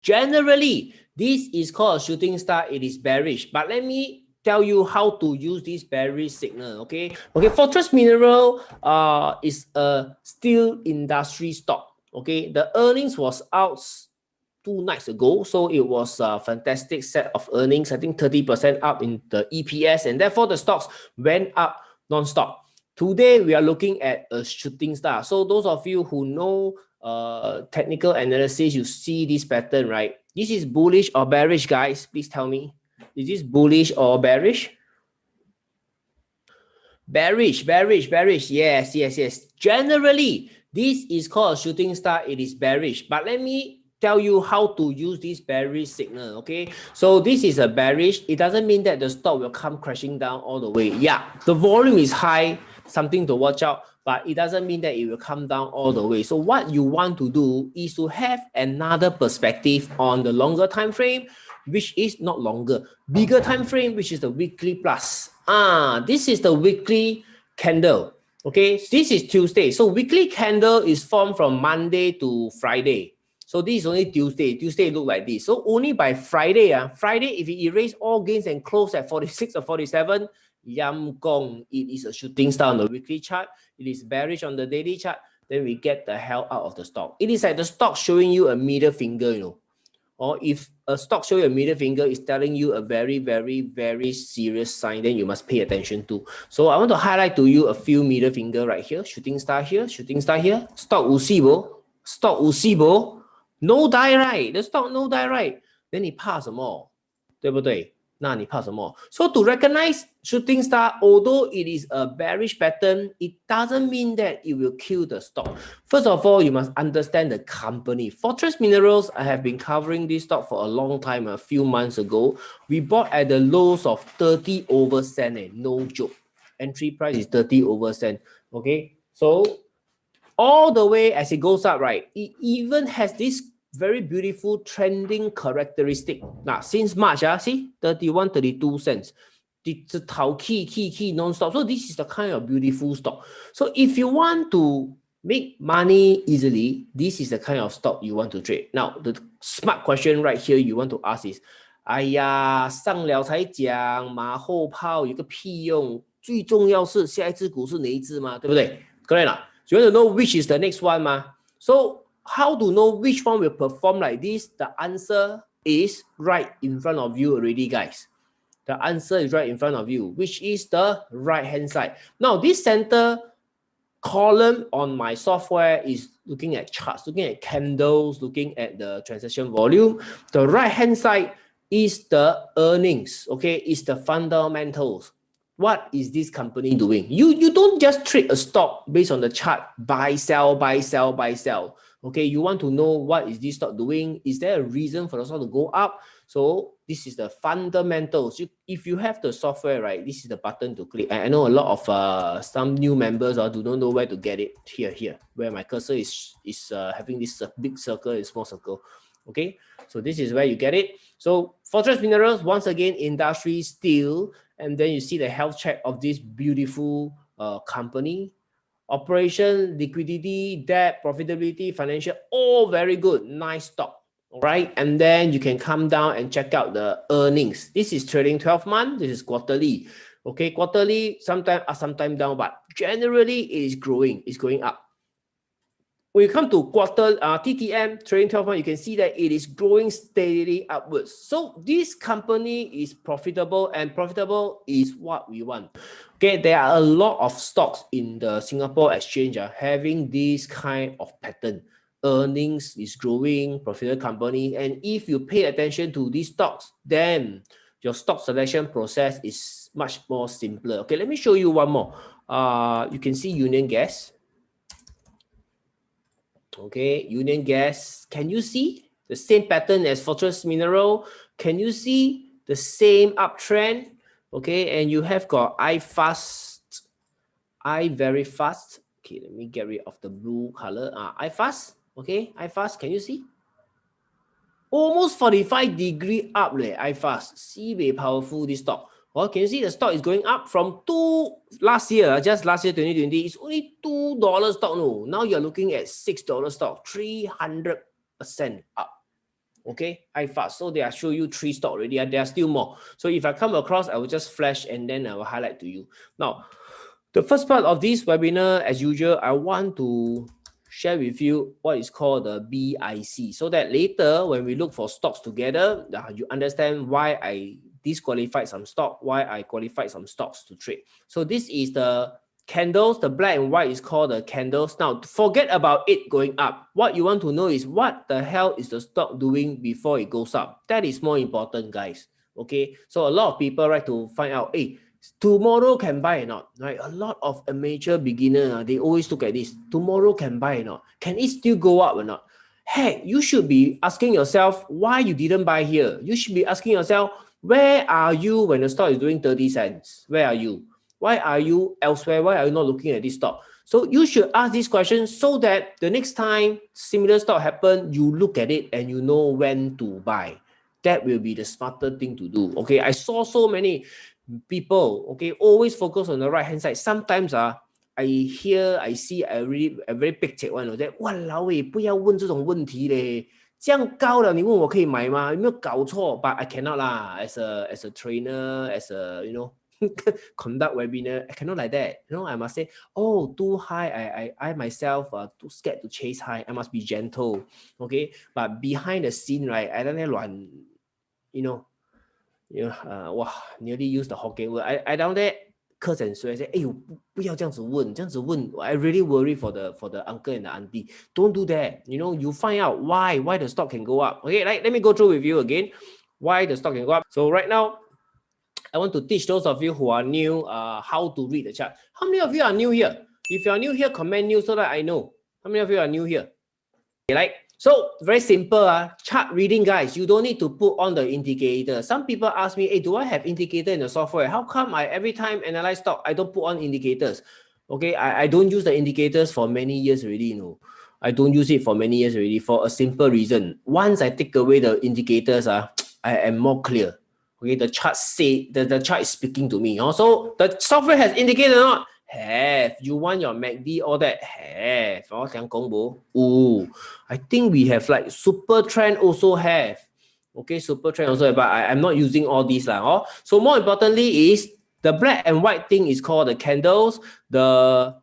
Generally, this is called a shooting star. It is bearish. But let me tell you how to use this bearish signal. Okay. Fortress Mineral is a steel industry stock. Okay. The earnings was out 2 nights ago, so it was a fantastic set of earnings. I think 30% up in the EPS, and therefore the stocks went up non-stop. Today we are looking at a shooting star. So those of you who know technical analysis, you see this pattern, right? This is bullish or bearish, guys? Please tell me. Is this bullish or bearish? Bearish. Yes. Generally, this is called a shooting star. It is bearish. But let me tell you how to use this bearish signal. Okay, so this is a bearish. It doesn't mean that the stock will come crashing down all the way. Yeah, the volume is high, something to watch out, but it doesn't mean that it will come down all the way. So what you want to do is to have another perspective on the longer time frame, which is not longer, bigger time frame, which is the weekly plus. This is the weekly candle. Okay, this is Tuesday. So weekly candle is formed from Monday to Friday. So this is only Tuesday. Tuesday look like this. So only by Friday, Friday, if it erase all gains and close at 46 or 47, yam gong, it is a shooting star on the weekly chart. It is bearish on the daily chart. Then we get the hell out of the stock. It is like the stock showing you a middle finger, you know. Or if a stock shows you a middle finger, is telling you a very, very, very serious sign, then you must pay attention to. So I want to highlight to you a few middle finger right here. Shooting star here, shooting star here. Stock 50，stock 50，no die right, the stock no die right. Then 你怕什么？对不对？那你怕什么？ So to recognize shooting star, although it is a bearish pattern, it doesn't mean that it will kill the stock. First of all, you must understand the company. Fortress Minerals, I have been covering this stock for a long time, a few months ago. We bought at the lows of 30 over cent, no joke. Entry price is 30 over cent. Okay, so all the way as it goes up, right? It even has this very beautiful trending characteristic. Now, since March, see, 31, 32 cents. It's a key non-stop. So this is the kind of beautiful stock. So if you want to make money easily, this is the kind of stock you want to trade. Now, the smart question right here you want to ask is, 哎呀，上了才讲，马后炮有个屁用，最重要是下一只股是哪一只嘛，对不对？ Correct 啦？ You want to know which is the next one, ma? So how to know which one will perform like this? The answer is right in front of you already, guys. The answer is right in front of you, which is the right-hand side. Now, this center column on my software is looking at charts, looking at candles, looking at the transaction volume. The right-hand side is the earnings, okay? It's the fundamentals. What is this company doing? You don't just trade a stock based on the chart, buy, sell. Okay, you want to know what is this stock doing? Is there a reason for the stock to go up? So this is the fundamentals. If you have the software, right, this is the button to click. I know a lot of some new members do not know where to get it. Here, where my cursor is having this big circle and small circle. Okay, so this is where you get it. So Fortress Minerals, once again, industry, steel, and then you see the health check of this beautiful company. Operation, liquidity, debt, profitability, financial, all very good. Nice stock. All right. And then you can come down and check out the earnings. This is trading 12 months. This is quarterly. Okay. Quarterly, sometimes up, sometimes down, but generally it is growing. It's going up. When you come to quarter TTM trading 12 months, you can see that it is growing steadily upwards. So this company is profitable, and profitable is what we want. Okay, there are a lot of stocks in the Singapore exchange having this kind of pattern. Earnings is growing, profitable company, and if you pay attention to these stocks, then your stock selection process is much more simpler. Okay, let me show you one more. You can see Union Gas. Okay, Union Gas. Can you see the same pattern as Fortress Mineral? Can you see the same uptrend? Okay, and you have got iFast, very fast. Okay, let me get rid of the blue color. iFast. Okay, iFast. Can you see? Almost 45-degree up, iFast. Sibei powerful this stock. Well, can you see the stock is going up from last year, just last year, 2020, it's only $2 stock. No, now you're looking at $6 stock, 300% up. Okay, iFast. So they are show you 3 stock already. There are still more. So if I come across, I will just flash and then I will highlight to you. Now, the first part of this webinar, as usual, I want to share with you what is called the BIC, so that later when we look for stocks together, you understand why I disqualified some stock, why I qualified some stocks to trade. So this is the candles, the black and white is called the candles. Now, forget about it going up. What you want to know is what the hell is the stock doing before it goes up. That is more important, guys. Okay, so a lot of people like to find out, hey, tomorrow can buy or not, right? A lot of amateur beginner, they always look at this. Tomorrow can buy or not? Can it still go up or not? Hey, you should be asking yourself why you didn't buy here. You should be asking yourself, where are you when the stock is doing 30 cents? Where are you? Why are you elsewhere? Why are you not looking at this stock? So you should ask these questions so that the next time similar stock happen, you look at it and you know when to buy. That will be the smarter thing to do. Okay, I saw so many people, okay, always focus on the right hand side. Sometimes I hear, I see, I very picture one of that. 哇老伟，不要问这种问题嘞，这样高了，你问我可以买吗？有没有搞错？ But I cannot lah. As a trainer, as a conduct webinar, I cannot like that. I must say, oh, too high. I myself too scared to chase high. I must be gentle, okay. But behind the scene, right, I don't know, wow, nearly use the Hokkien word. I down there curse and swear. I say, hey, 不要这样子问，这样子问. I really worry for the uncle and the auntie. Don't do that. You find out why the stock can go up. Okay, let me go through with you again. Why the stock can go up. So right now, I want to teach those of you who are new how to read the chart. How many of you are new here? If you are new here, comment new so that I know. How many of you are new here? Okay, so very simple chart reading, guys. You don't need to put on the indicator. Some people ask me, hey, do I have indicator in the software? How come I every time analyze stock, I don't put on indicators? Okay, I don't use the indicators for many years already. I don't use it for many years already for a simple reason. Once I take away the indicators, I am more clear. Okay, the chart the chart is speaking to me. So the software has indicator or not? Have. You want your MACD, all that? Have. I think we have like super trend also have. Okay, super trend also have, but I'm not using all these. So more importantly is the black and white thing is called the candles. The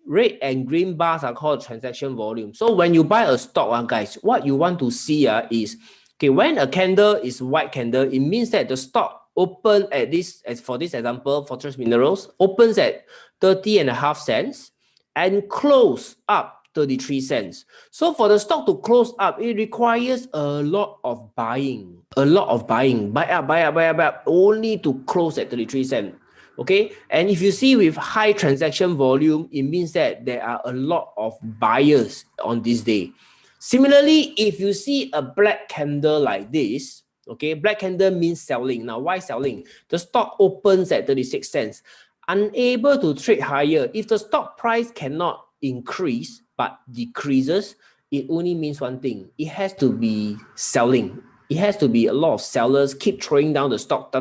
red and green bars are called transaction volume. So when you buy a stock, guys, what you want to see is, okay, when a candle is white candle, it means that the stock open at this, as for this example, Fortress Minerals, opens at 30.5 cents and close up 33 cents. So for the stock to close up, it requires a lot of buying. Buy up, only to close at 33 cents. Okay, and if you see with high transaction volume, it means that there are a lot of buyers on this day. Similarly, if you see a black candle like this, okay, black candle means selling. Now, why selling? The stock opens at 36 cents, unable to trade higher. If the stock price cannot increase but decreases, it only means one thing. It has to be selling. It has to be a lot of sellers keep throwing down the stock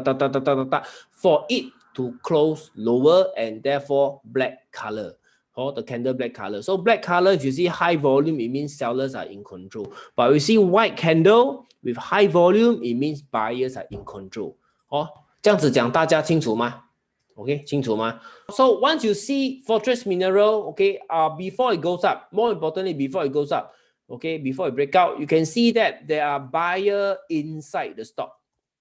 for it to close lower and therefore black color, or the candle black color. So black color, if you see high volume, it means sellers are in control. But we see white candle with high volume, it means buyers are in control. 这样子讲大家清楚吗？ Okay, 清楚吗？ So once you see Fortress Mineral, okay, before it goes up, more importantly, before it goes up, okay, before it break out, you can see that there are buyers inside the stock.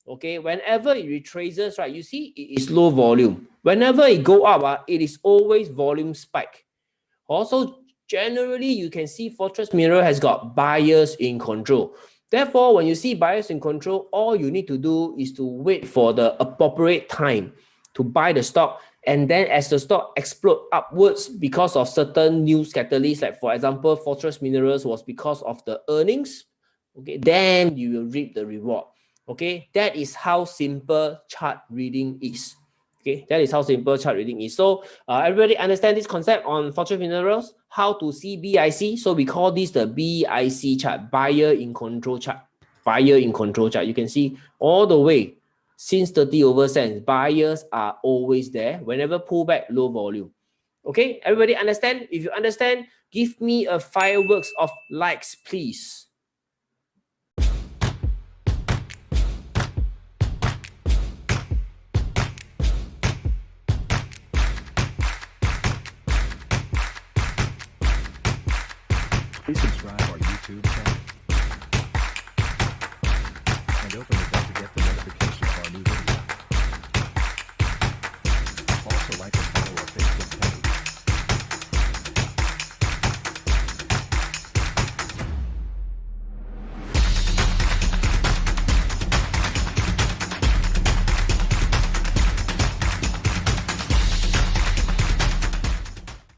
Okay, whenever it retraces, right, you see it is low volume. Whenever it go up, it is always volume spike. Also, generally, you can see Fortress Mineral has got buyers in control. Therefore, when you see buyers in control, all you need to do is to wait for the appropriate time to buy the stock. And then as the stock explode upwards because of certain news catalysts, like for example, Fortress Minerals was because of the earnings, okay, then you will reap the reward. Okay, that is how simple chart reading is. Okay, that is how simple chart reading is. So everybody understand this concept on Fortress Minerals, how to see BIC. So we call this the BIC chart, buyer in control chart. Buyer in control chart. You can see all the way since 30 over cents, buyers are always there. Whenever pullback, low volume. Okay, everybody understand? If you understand, give me a fireworks of likes, please. Please subscribe our YouTube channel and open the